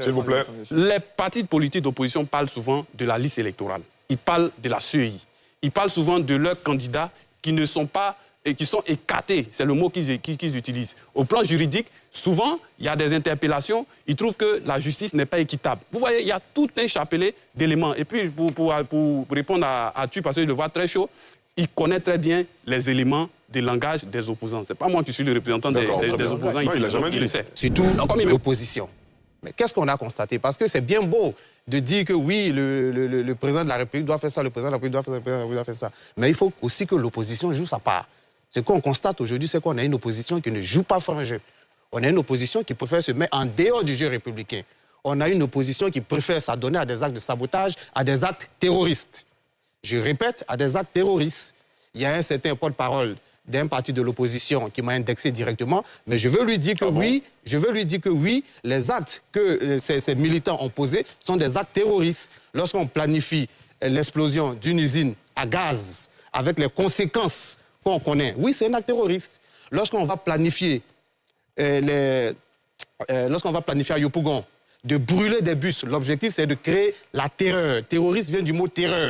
S'il vous plaît. Les partis politiques d'opposition parlent souvent de la liste électorale. Ils parlent de la CEI. Ils parlent souvent de leurs candidats qui ne sont pas et qui sont écartés. C'est le mot qu'ils utilisent. Au plan juridique, souvent, il y a des interpellations. Ils trouvent que la justice n'est pas équitable. Vous voyez, il y a tout un chapelet d'éléments. Et puis, pour répondre à tu, parce que je le vois très chaud, il connaît très bien les éléments du langage des opposants. Ce n'est pas moi qui suis le représentant des opposants ici. Il l'a jamais dit. Il le sait. Surtout l'opposition. Mais qu'est-ce qu'on a constaté? Parce que c'est bien beau de dire que oui, le président de la République doit faire ça, le président de la République doit faire ça, le président de la République doit faire ça. Mais il faut aussi que l'opposition joue sa part. Ce qu'on constate aujourd'hui, c'est qu'on a une opposition qui ne joue pas franc jeu. On a une opposition qui préfère se mettre en dehors du jeu républicain. On a une opposition qui préfère s'adonner à des actes de sabotage, à des actes terroristes. Je répète, à des actes terroristes. Il y a un certain porte-parole d'un parti de l'opposition qui m'a indexé directement, mais je veux lui dire que oui, les actes que ces militants ont posés sont des actes terroristes. Lorsqu'on planifie l'explosion d'une usine à gaz avec les conséquences qu'on connaît, oui, c'est un acte terroriste. Lorsqu'on va planifier à Yopougon de brûler des bus, l'objectif c'est de créer la terreur. Terroriste vient du mot terreur.